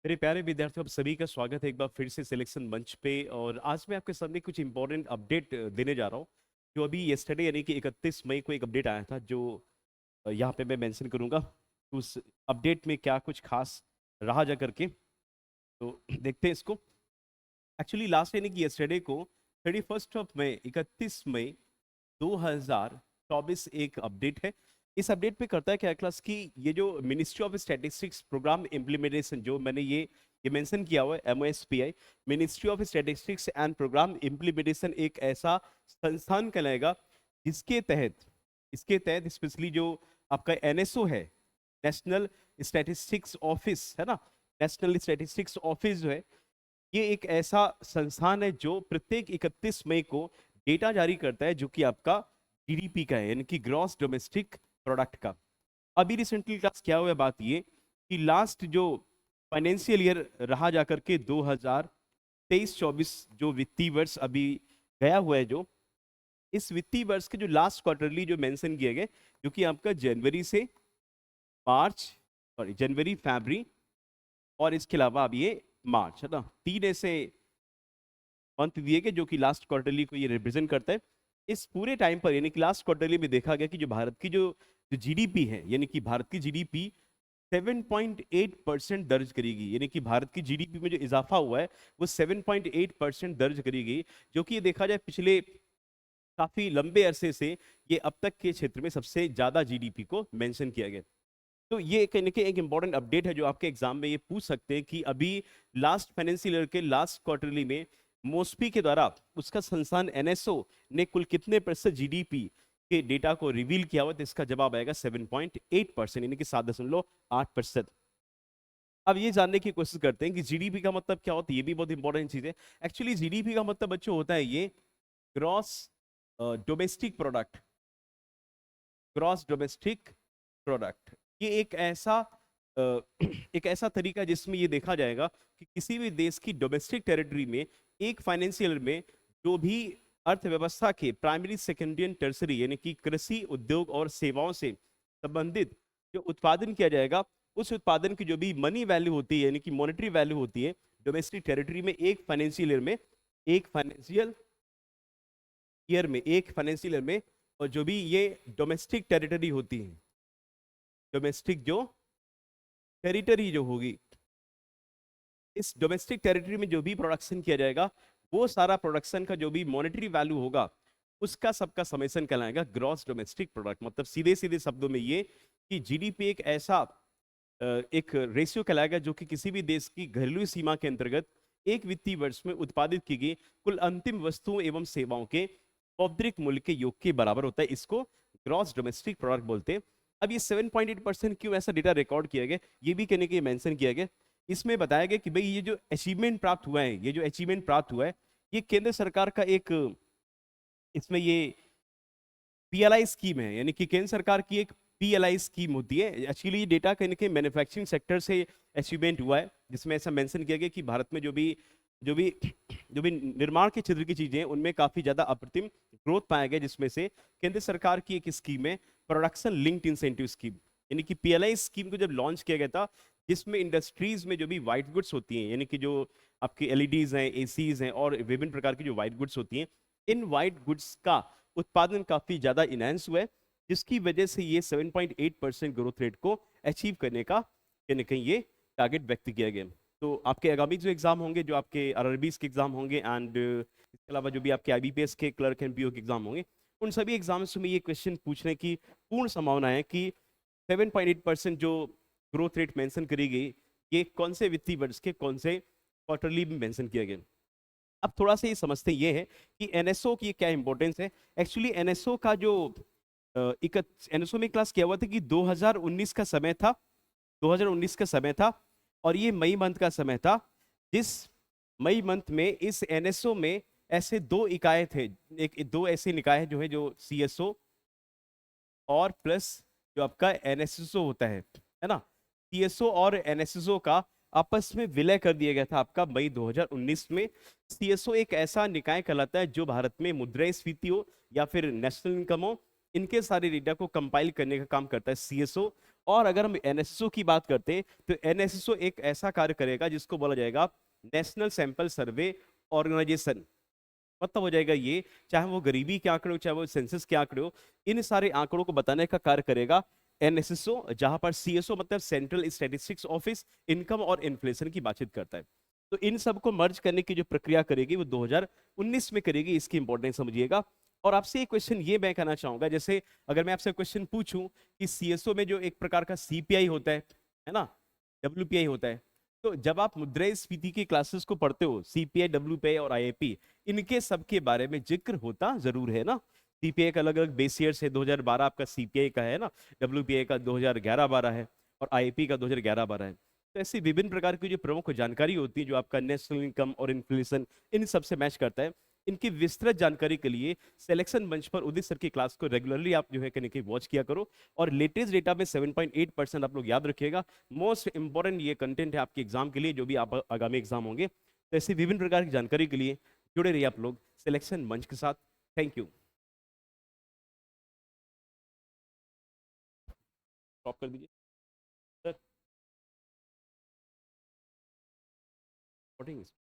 मेरे प्यारे विद्यार्थियों, आप सभी का स्वागत है एक बार फिर से सिलेक्शन मंच पे। और आज मैं आपके सामने कुछ इंपॉर्टेंट अपडेट देने जा रहा हूँ। जो अभी येस्टरडे यानी कि 31 मई को एक अपडेट आया था, जो यहाँ पे मैं मेंशन करूँगा। उस अपडेट में क्या कुछ खास रहा जा करके, तो देखते हैं इसको। एक्चुअली लास्ट यानी कि येस्टरडे को 31 मई 31 मई 2024 एक अपडेट है। इस अपडेट पे करता है क्या क्लास की, ये जो ministry of statistics programme implementation, जो मैंने ये मेंशन किया हुआ है, MOSPI, ministry of statistics and programme implementation, एक ऐसा संस्थान कहलाएगा जिसके तहत इसके तहत स्पेशली जो आपका NSO है, नेशनल स्टैटिस्टिक्स ऑफिस है ना, नेशनल स्टैटिस्टिक्स ऑफिस जो है, ये एक ऐसा संस्थान है जो प्रत्येक 31 मई को डेटा जारी करता है, जो कि आपका GDP का है, यानी कि ग्रॉस डोमेस्टिक प्रोडक्ट का। अभी रिसेंटली क्लास क्या हुआ, बात ये कि लास्ट जो फाइनेंशियल ईयर रहा जाकर के 2023-24 जो वित्तीय वर्ष अभी गया हुआ है, जो इस वित्तीय वर्ष के जो लास्ट क्वार्टरली जो मेंशन किए गए, जो कि आपका जनवरी से मार्च, सॉरी जनवरी, फरवरी और इसके अलावा अब ये मार्च है ना, 3 ऐसे मंथ दिए गए जो कि लास्ट क्वार्टरली को ये रिप्रेजेंट करता है। इस पूरे टाइम पर यानी कि लास्ट क्वार्टरली में देखा गया कि जो भारत की जो GDP है, यानी कि भारत की GDP 7.8% दर्ज करेगी, यानी कि भारत की GDP में जो इजाफा हुआ है वो 7.8% दर्ज करेगी, जो कि ये देखा जाए पिछले काफी लंबे अरसे से ये अब तक के क्षेत्र में सबसे ज्यादा GDP को मेंशन किया गया। तो ये कहीं ना कहीं एक इंपॉर्टेंट अपडेट है जो आपके एग्जाम में ये पूछ सकते हैं कि अभी लास्ट फाइनेंशियल ईयर के लास्ट क्वार्टरली में मोस्पी के द्वारा उसका संस्थान NSO ने कुल कितने प्रतिशत GDP के डेटा को रिवील किया हुआ, तो इसका जवाब आएगा 7.8%, यानी कि 7.8%। अब ये जानने की कोशिश करते हैं कि GDP का मतलब क्या होता है, ये भी बहुत इंपॉर्टेंट चीज है। एक्चुअली GDP का मतलब बच्चों होता है ये gross domestic product, gross domestic product. ये अ, एक ऐसा तरीका जिसमें ये देखा जाएगा कि किसी भी देश की डोमेस्टिक टेरिटरी में एक फाइनेंशियल में जो भी अर्थव्यवस्था के प्राइमरी, सेकेंडरी एंड टर्सरी, यानी कि कृषि, उद्योग और सेवाओं से संबंधित जो उत्पादन किया जाएगा, उस उत्पादन की जो भी मनी वैल्यू होती है, यानी कि मॉनेटरी वैल्यू होती है डोमेस्टिक टेरिटरी में, एक फाइनेंशियल एक फाइनेंशियल ईयर में, और जो भी ये डोमेस्टिक टेरिटरी होती है, डोमेस्टिक जो टेरिटरी जो होगी, इस डोमेस्टिक टेरिटरी में जो भी प्रोडक्शन किया जाएगा, वो सारा प्रोडक्शन का जो भी मॉनेटरी वैल्यू होगा, उसका सबका समेशन कहलाएगा ग्रॉस डोमेस्टिक प्रोडक्ट। मतलब सीधे सीधे शब्दों में ये कि GDP एक ऐसा एक रेशियो कहलाएगा जो कि किसी भी देश की घरेलू सीमा के अंतर्गत एक वित्तीय वर्ष में उत्पादित की गई कुल अंतिम वस्तुओं एवं सेवाओं के मौद्रिक मूल्य के योग के बराबर होता है। इसको ग्रॉस डोमेस्टिक प्रोडक्ट बोलते हैं। अब ये 7.8% क्यों ऐसा डेटा रिकॉर्ड किया गया, ये भी कहने के मेंशन किया गया। इसमें बताया गया कि भाई ये जो अचीवमेंट प्राप्त हुआ है, ये केंद्र सरकार का एक, इसमें ये PLI स्कीम है, यानी कि केंद्र सरकार की एक PLI स्कीम होती है। एक्चुअली ये डेटा कहीं ना कहीं मैन्युफैक्चरिंग सेक्टर से अचीवमेंट हुआ है, जिसमें ऐसा मेंशन किया गया कि भारत में जो भी जो भी निर्माण के क्षेत्र की चीजें हैं, उनमें काफी ज्यादा अप्रतिम ग्रोथ पाया गया, जिसमें से केंद्र सरकार की एक स्कीम है प्रोडक्शन लिंक्ड इंसेंटिव स्कीम, यानी कि PLI स्कीम को जब लॉन्च किया गया था, जिसमें इंडस्ट्रीज में जो भी व्हाइट गुड्स होती हैं, यानी कि जो आपकी LEDs हैं, ACs हैं और विभिन्न प्रकार की जो व्हाइट गुड्स होती हैं, इन व्हाइट गुड्स का उत्पादन काफी ज्यादा इनहेंस हुआ है, जिसकी वजह से ये 7.8% ग्रोथ रेट को अचीव करने का कहीं ना कहीं ये टारगेट व्यक्त किया गया। तो आपके आगामी जो एग्जाम होंगे, जो आपके RRBs के एग्जाम होंगे एंड इसके अलावा जो भी आपके IBPS के क्लर्क एंड PO के एग्जाम होंगे, उन सभी एग्जाम्स में ये क्वेश्चन पूछने की पूर्ण संभावना है कि 7.8% जो ग्रोथ रेट मेंशन करी गई, ये कौन से वित्तीय वर्ष के कौन से क्वार्टरली में मेंशन किया गया। अब थोड़ा सा ये समझते ये है कि NSO की क्या इंपॉर्टेंस है। एक्चुअली NSO का जो NSO में क्लास किया हुआ था कि 2019 का समय था, 2019 का समय था, और ये मई मंथ का समय था, जिस मई मंथ में इस NSO में ऐसे दो इकाई थे, दो ऐसे निकाय जो है, जो CSO और प्लस जो आपका NSSO होता है ना, CSO और NSSO का आपस में विलय कर दिया गया था आपका मई 2019 में। CSO एक ऐसा निकाय कहलाता है जो भारत में मुद्रास्फीति हो या फिर नेशनल इनकम हो, इनके सारे डेटा को कंपाइल करने का काम करता है CSO। और अगर हम एनएसएसओ की बात करते हैं तो एनएसएसओ एक ऐसा कार्य करेगा जिसको बोला जाएगा नेशनल सैंपल सर्वे ऑर्गेनाइजेशन। मतलब हो जाएगा ये, चाहे वो गरीबी के आंकड़े हो, चाहे वो सेंसस के आंकड़े हो, इन सारे आंकड़ों को बताने का कार्य करेगा एनएसएसओ, जहां पर सीएसओ मतलब सेंट्रल स्टैटिस्टिक्स ऑफिस इनकम और इन्फ्लेशन की बातचीत करता है। तो इन सबको मर्ज करने की जो प्रक्रिया करेगी वो 2019 में करेगी, इसकी इंपॉर्टेंस समझिएगा। और आपसे एक क्वेश्चन ये मैं कहना चाहूंगा, जैसे अगर मैं आपसे क्वेश्चन पूछूं कि सीएसओ में जो एक प्रकार का सीपीआई होता है ना, डब्ल्यूपीआई होता है, तो जब आप मुद्रास्फीति की क्लासेस को पढ़ते हो, सीपीआई, डब्ल्यूपीआई और आईआईपी, इनके सब के बारे में जिक्र होता जरूर है ना। सीपीआई का अलग अलग बेस ईयर्स है, 2012 आपका सीपीआई का है ना, डब्ल्यूपीआई का 2011-12 है, और आईआईपी का 2011-12 है। तो ऐसी विभिन्न प्रकार की जो प्रमुख जानकारी होती है, जो आपका नेशनल इनकम और इन्फ्लेशन इन सब से मैच करता है, इनकी विस्तृत जानकारी के लिए सिलेक्शन मंच पर उदित सर की क्लास को रेगुलरली आप जो है कहीं वॉच किया करो। और लेटेस्ट डेटा में 7.8% आप लोग याद रखिएगा। मोस्ट इंपॉर्टेंट ये कंटेंट है आपके एग्जाम के लिए, जो भी आप आगामी एग्जाम होंगे। तो ऐसी विभिन्न प्रकार की जानकारी के लिए जुड़े रहिए आप लोग सिलेक्शन मंच के साथ। Thank you. स्टॉप कर दीजिए सर।